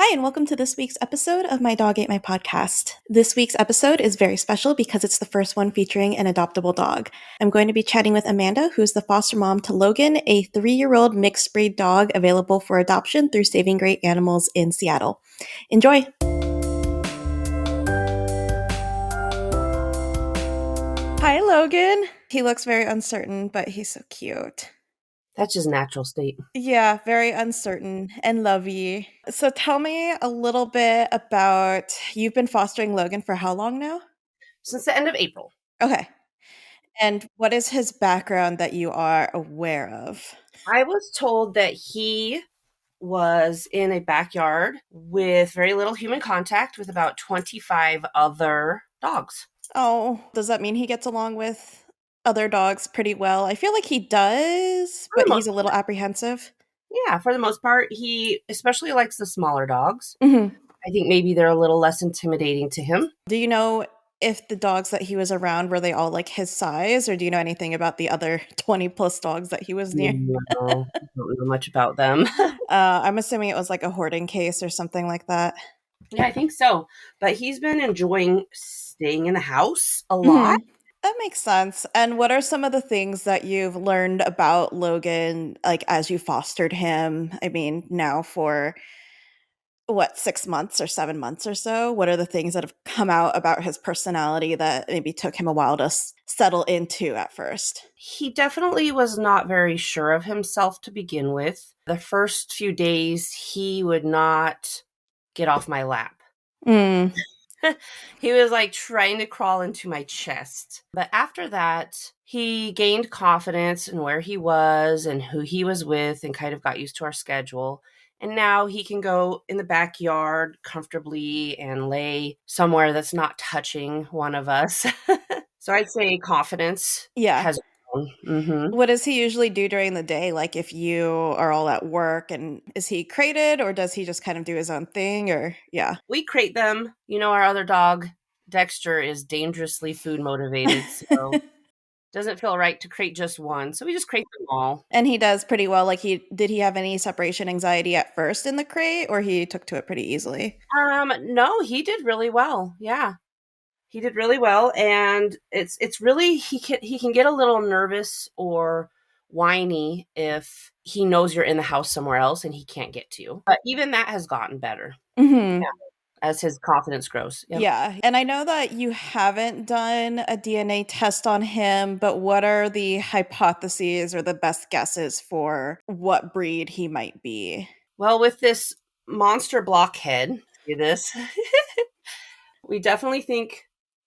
Hi, and welcome to this week's episode of My Dog Ate My Podcast. This week's episode is very special because it's the first one featuring an adoptable dog. I'm going to be chatting with Amanda, who's the foster mom to Logan, a 3-year-old mixed breed dog available for adoption through Saving Great Animals in Seattle. Enjoy! Hi, Logan. He looks very uncertain, but he's so cute. That's his natural state. Yeah, very uncertain and lovey. So tell me a little bit about, you've been fostering Logan for how long now? Since the end of April. Okay. And what is his background that you are aware of? I was told that he was in a backyard with very little human contact with about 25 other dogs. Oh, does that mean he gets along with other dogs pretty well? I feel like he does, For but the he's most a little part. apprehensive. Yeah, for the most part, he especially likes the smaller dogs. Mhm. I think maybe they're a little less intimidating to him. Do you know if the dogs that he was around were they all like his size, or do you know anything about the other 20 plus dogs that he was near? No, I don't know much about them. I'm assuming it was like a hoarding case or something like that. Yeah, I think so. But he's been enjoying staying in the house a lot. Mhm. That makes sense. And what are some of the things that you've learned about Logan, like as you fostered him? I mean, now for what, 6 months or 7 months or so? What are the things that have come out about his personality that maybe took him a while to settle into at first? He definitely was not very sure of himself to begin with. The first few days, he would not get off my lap. Mm. He was like trying to crawl into my chest. But after that, he gained confidence in where he was and who he was with and kind of got used to our schedule. And now he can go in the backyard comfortably and lay somewhere that's not touching one of us. So I'd say confidence Yeah. has grown. Mhm. What does he usually do during the day? Like if you are all at work, and is he crated or does he just kind of do his own thing, or yeah? We crate them. You know, our other dog, Dexter, is dangerously food motivated, so doesn't feel right to crate just one. So we just crate them all. And he does pretty well. Like did he have any separation anxiety at first in the crate, or he took to it pretty easily? No, he did really well. Yeah. He did really well, and it's really he can get a little nervous or whiny if he knows you're in the house somewhere else and he can't get to you. But even that has gotten better. Mhm. Yeah, as his confidence grows. Yep. Yeah, and I know that you haven't done a DNA test on him, but what are the hypotheses or the best guesses for what breed he might be? Well, with this monster blockhead, see this? We definitely think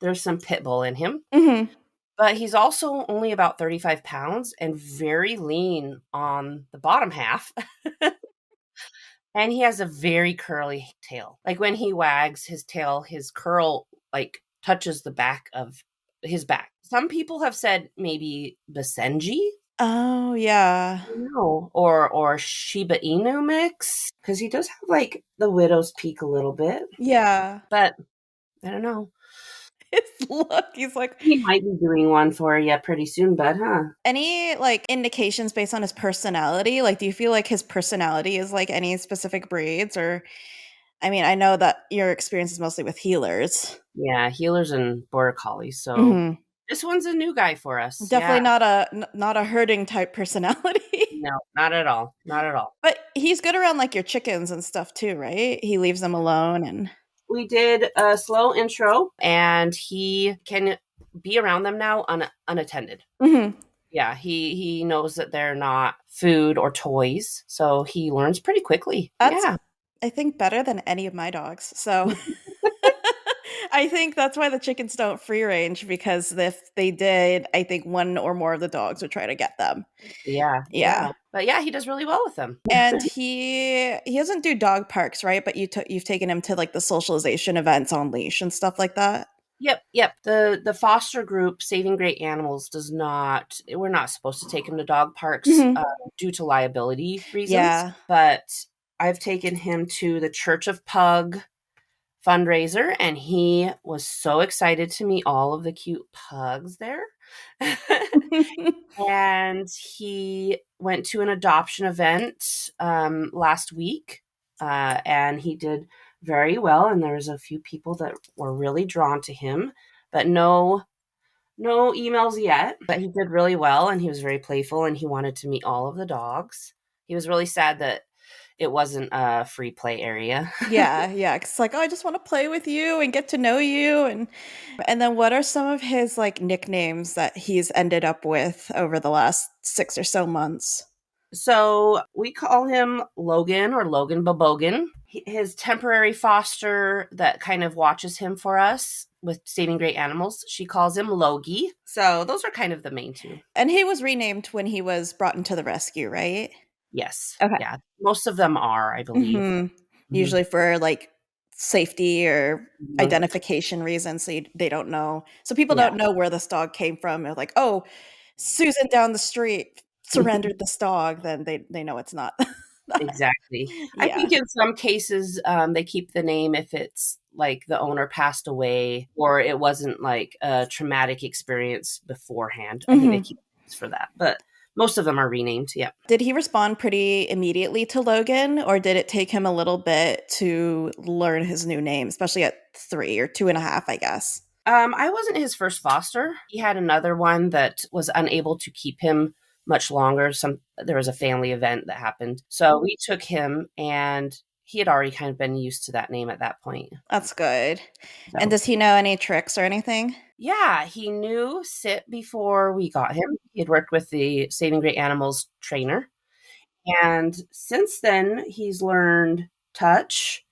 there's some pit bull in him, Mhm. but he's also only about 35 pounds and very lean on the bottom half. And he has a very curly tail. Like when he wags his tail, his curl like touches the back of his back. Some people have said maybe Basenji, Oh, yeah. no, or Shiba Inu mix, because he does have like the widow's peak a little bit, Yeah. but I don't know. His look, he's like, He might be doing one for you pretty soon, bud, huh? any like indications based on his personality? Like, do you feel like his personality is like any specific breeds? Or, I mean, I know that your experience is mostly with healers. Yeah, healers and border collies. So Mhm. this one's a new guy for us. Yeah. Definitely not a herding type personality. No, not at all. Not at all. But he's good around, like, your chickens and stuff too, right? He leaves them alone and We did a slow intro and he can be around them now unattended. Mhm. Yeah, he knows that they're not food or toys, so he learns pretty quickly. That's, Yeah. I think, better than any of my dogs, so I think that's why the chickens don't free range, because if they did, I think one or more of the dogs would try to get them. Yeah, Yeah. yeah. But yeah, he does really well with them. And he doesn't do dog parks, right? But you've taken him to, like, the socialization events on leash and stuff like that? Yep, yep. The foster group Saving Great Animals does not. We're not supposed to take him to dog parks Mhm. due to liability reasons. Yeah. But I've taken him to the Church of Pug fundraiser, and he was so excited to meet all of the cute pugs there. And he went to an adoption event last week and he did very well. And there was a few people that were really drawn to him, but no emails yet. But he did really well, and he was very playful, and he wanted to meet all of the dogs. He was really sad that it wasn't a free play area. Yeah, yeah. It's like, oh, I just want to play with you and get to know you. And then what are some of his like nicknames that he's ended up with over the last 6 or so months? So we call him Logan or Logan Bobogan. His temporary foster that kind of watches him for us with saving great animals, she calls him Logie. So those are kind of the main two. And he was renamed when he was brought into the rescue, right? Yes. Okay. Yeah. Most of them are, I believe. Mhm. Usually for like safety or Mhm. identification reasons, so they don't know. So people Yeah. don't know where this dog came from. They're like, oh, Susan down the street surrendered this dog. Then they know it's not. Exactly. I Yeah. think in some cases, they keep the name if it's like the owner passed away or it wasn't like a traumatic experience beforehand. I think they Mhm. keep names for that, but most of them are renamed. Yeah. Did he respond pretty immediately to Logan, or did it take him a little bit to learn his new name, especially at 3 or 2.5, I guess? I wasn't his first foster. He had another one that was unable to keep him much longer. There was a family event that happened, so we took him, and he had already kind of been used to that name at that point. That's good. And So does he know any tricks or anything? yeah, he knew sit before we got him. He had worked with the Saving Great Animals trainer. And since then, he's learned touch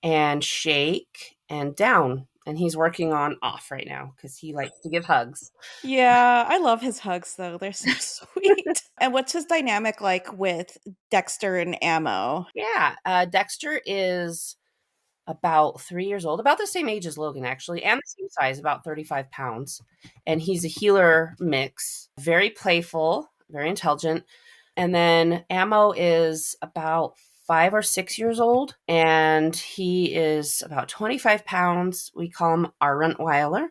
and shake and down. And he's working on off right now because he likes to give hugs. Yeah, I love his hugs though. They're so sweet. And what's his dynamic like with Dexter and Ammo? Yeah, Dexter is about 3 years old, about the same age as Logan, actually, and the same size, about 35 pounds. And he's a healer mix, very playful, very intelligent. And then Ammo is about 5 or 6 years old, and he is about 25 pounds. We call him our Rottweiler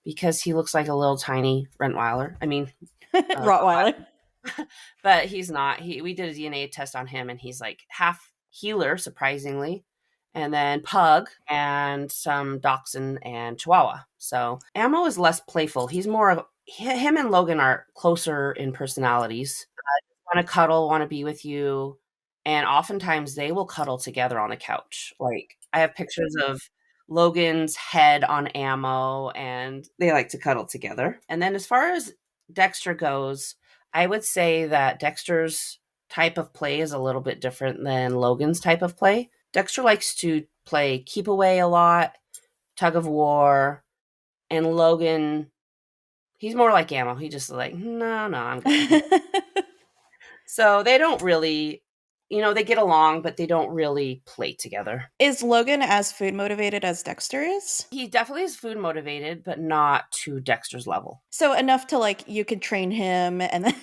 because he looks like a little tiny Rottweiler. I mean, Rottweiler. but he's not. We did a DNA test on him, and he's like half healer, surprisingly, and then pug and some dachshund and chihuahua. So Ammo is less playful. He's more of him and Logan are closer in personalities. Want to cuddle, want to be with you, and oftentimes they will cuddle together on the couch. Like I have pictures of Logan's head on Ammo, and they like to cuddle together. And then as far as Dexter goes, I would say that Dexter's type of play is a little bit different than Logan's type of play. Dexter likes to play keep away a lot, tug of war, and Logan, he's more like Ammo. He just like, no, no, I'm good. So they don't really, they get along, but they don't really play together. Is Logan as food motivated as Dexter is? He definitely is food motivated, but not to Dexter's level. So enough to like you could train him and then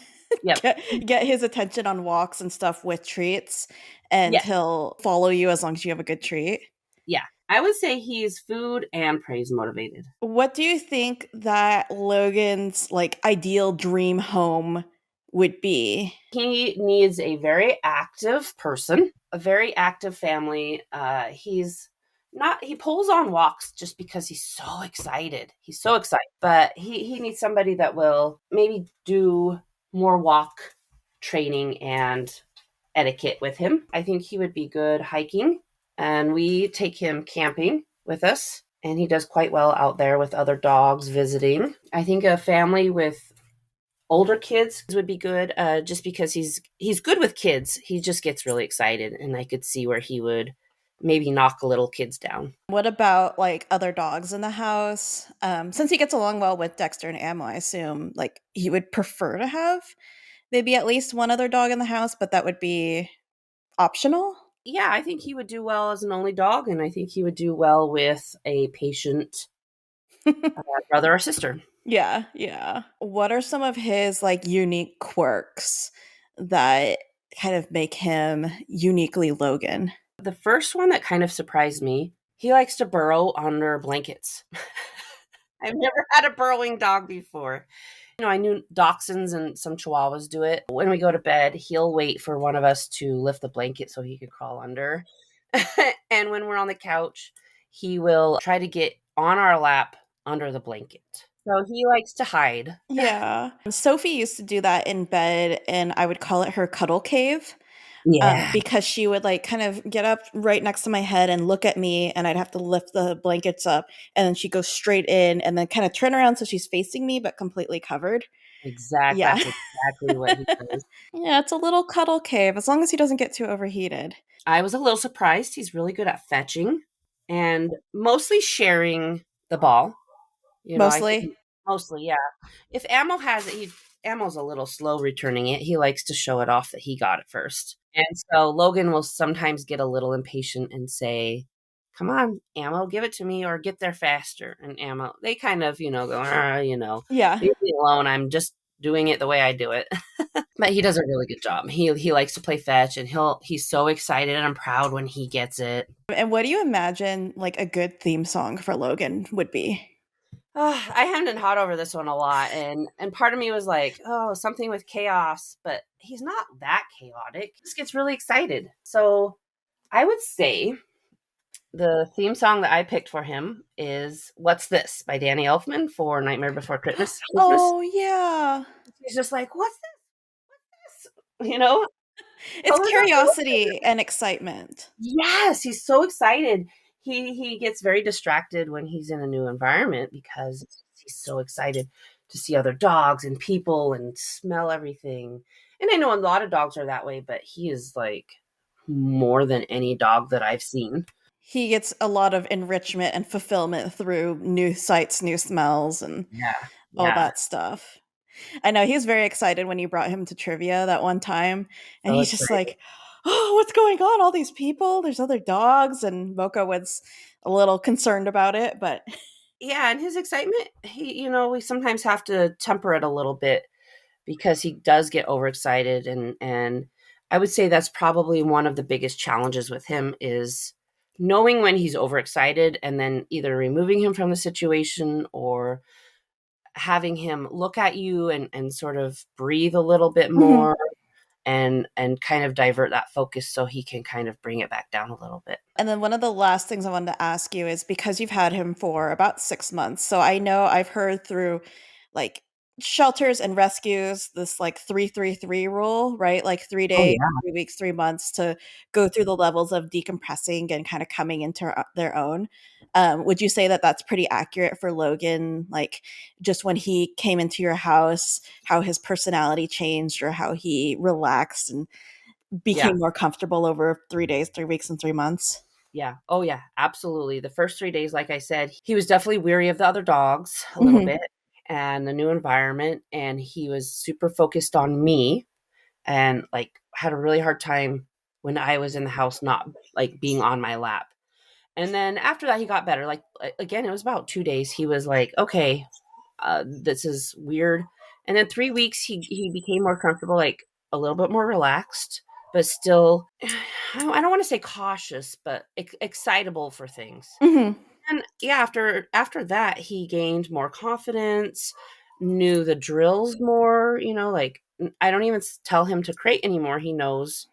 Yep. get his attention on walks and stuff with treats, and Yeah. he'll follow you as long as you have a good treat. Yeah. I would say he's food and praise motivated. What do you think that Logan's like ideal dream home would be? He needs a very active person, a very active family. He pulls on walks just because he's so excited. He's so excited. But he needs somebody that will maybe do more walk training and etiquette with him. I think he would be good hiking, and we take him camping with us, and he does quite well out there with other dogs visiting. I think a family with older kids would be good, just because he's good with kids. He just gets really excited, and I could see where he would maybe knock little kids down. What about like other dogs in the house? Since he gets along well with Dexter and Ammo, I assume like he would prefer to have maybe at least one other dog in the house, but that would be optional. Yeah, I think he would do well as an only dog, and I think he would do well with a patient brother or sister. Yeah, yeah. What are some of his like unique quirks that kind of make him uniquely Logan? The first one that kind of surprised me, he likes to burrow under blankets. I've never had a burrowing dog before. I knew dachshunds and some chihuahuas do it. When we go to bed, he'll wait for one of us to lift the blanket so he could crawl under. And when we're on the couch, he will try to get on our lap under the blanket. So he likes to hide. Yeah. Sophie used to do that in bed, and I would call it her cuddle cave, Yeah, because she would, like, kind of get up right next to my head and look at me, and I'd have to lift the blankets up, and then she'd go straight in and then kinda turn around so she's facing me but completely covered. Yeah. that's exactly what he does. Yeah, it's a little cuddle cave, as long as he doesn't get too overheated. I was a little surprised. He's really good at fetching and mostly sharing the ball. I Mostly. think mostly, yeah. If Ammo has it, Ammo's a little slow returning it. He likes to show it off that he got it first. And so Logan will sometimes get a little impatient and say, "Come on, Ammo, give it to me or get there faster." And Ammo, they kind of, go, Yeah. leave me alone. I'm just doing it the way I do it. But he does a really good job. He likes to play fetch and he's so excited and proud when he gets it. And what do you imagine, like, a good theme song for Logan would be? I hemmed and hawed over this one a lot, and part of me was like, "Oh, something with chaos," but he's not that chaotic. He just gets really excited. So I would say the theme song that I picked for him is "What's This" by Danny Elfman for Nightmare Before Christmas. Oh, yeah. He's just like, "What's this?" You know, It's colors are real. curiosity and excitement. Yes, he's so excited. He gets very distracted when he's in a new environment because he's so excited to see other dogs and people and smell everything. And I know a lot of dogs are that way, but he is like more than any dog that I've seen. He gets a lot of enrichment and fulfillment through new sights, new smells, and Yeah. all Yeah. that stuff. I know he was very excited when you brought him to trivia that one time, and So he's just excited. like, "Oh, what's going on? All these people, there's other dogs," and Mocha was a little concerned about it, but Yeah, and his excitement, we sometimes have to temper it a little bit because he does get overexcited and I would say that's probably one of the biggest challenges with him is knowing when he's overexcited and then either removing him from the situation or having him look at you and sort of breathe a little bit Mhm. more and kind of divert that focus so he can kind of bring it back down a little bit. And then one of the last things I wanted to ask you is because you've had him for about 6 months, so I know I've heard through, like, shelters and rescues, this, like, 3-3-3 rule, right? Like, 3 Oh days, yeah. 3 weeks, 3 months to go through the levels of decompressing and kinda coming into their own. Would you say that that's pretty accurate for Logan? Like, just when he came into your house, how his personality changed or how he relaxed and Yeah. became more comfortable over 3 days, 3 weeks, and 3 months? Yeah. Oh, yeah. Absolutely. The first 3 days, like I said, he was definitely weary of the other dogs a little Mhm. bit and the new environment. And he was super focused on me and like had a really hard time when I was in the house, not like being on my lap. And then after that, he got better. Like, again, it was about 2 days. He was like, okay, this is weird. And then 3 weeks, he became more comfortable, like a little bit more relaxed, but still, I don't want to say cautious, but excitable for things. Mhm. And yeah, after that, he gained more confidence, knew the drills more. Like I don't even tell him to crate anymore. He knows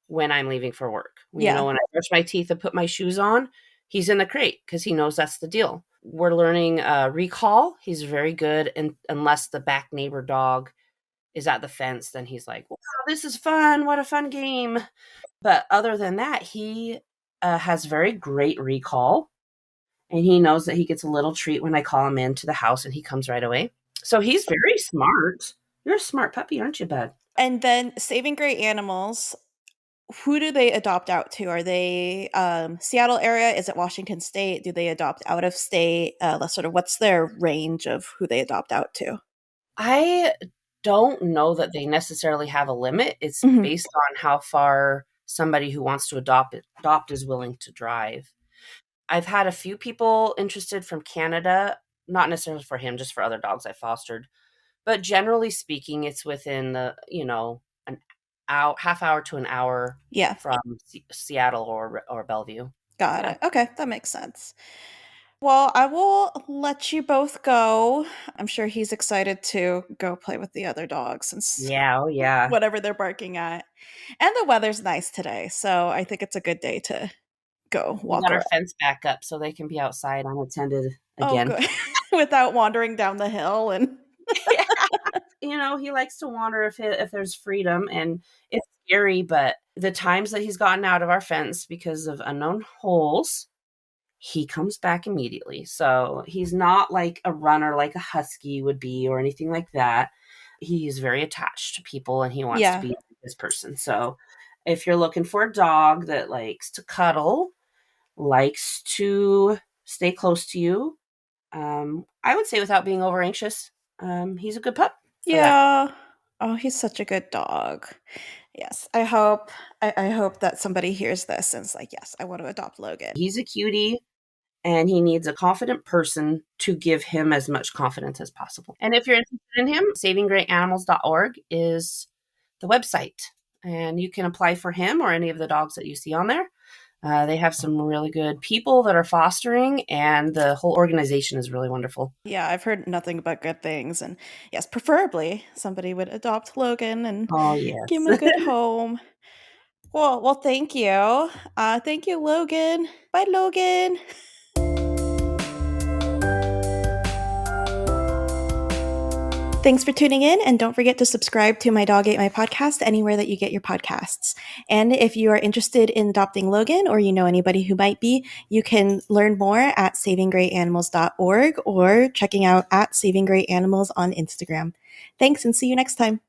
when I'm leaving for work. Yeah. When I brush my teeth and put my shoes on, he's in the crate because he knows that's the deal. We're learning recall. He's very good, and unless the back neighbor dog is at the fence, then he's like, "Wow, this is fun! What a fun game!" But other than that, he has very great recall, and he knows that he gets a little treat when I call him into the house, and he comes right away. So he's very smart. You're a smart puppy, aren't you, bud? And then saving gray animals, who do they adopt out to? Are they, Seattle area? Is it Washington State? Do they adopt out of state? Sort of what's their range of who they adopt out to? I don't know that they necessarily have a limit. It's Mhm. based on how far somebody who wants to adopt is willing to drive. I've had a few people interested from Canada, not necessarily for him, just for other dogs I fostered. But generally speaking, it's within an hour, half hour to an hour Yeah, from Seattle or Bellevue. got Yeah. it. Okay, that makes sense. Well, I will let you both go. I'm sure he's excited to go play with the other dogs since Yeah. Oh, yeah. whatever they're barking at. And the weather's nice today, so I think it's a good day to go We walk got our around. fence back up so they can be outside unattended Oh, again. good. Without wandering down the hill and Yeah. He likes to wander if there's freedom, and it's scary, but the times that he's gotten out of our fence because of unknown holes, he comes back immediately. So he's not like a runner like a husky would be or anything like that. He's very attached to people and he wants to yeah. be this person. So if you're looking for a dog that likes to cuddle, likes to stay close to you, I would say without being over anxious, he's a good pup for that. Yeah. Oh, he's such a good dog. Yes. I hope that somebody hears this and is like, yes, I want to adopt Logan. He's a cutie and he needs a confident person to give him as much confidence as possible. And if you're interested in him, savinggreatanimals.org is the website. And you can apply for him or any of the dogs that you see on there. They have some really good people that are fostering, and the whole organization is really wonderful. Yeah, I've heard nothing but good things. And yes, preferably somebody would adopt Logan and Oh, give yes. him a good home. Well, thank you. Thank you, Logan. Bye, Logan. Thanks for tuning in, and don't forget to subscribe to My Dog Ate My Podcast anywhere that you get your podcasts. And if you are interested in adopting Logan or you know anybody who might be, you can learn more at savinggreatanimals.org or checking out at Saving Great Animals on Instagram. Thanks, and see you next time.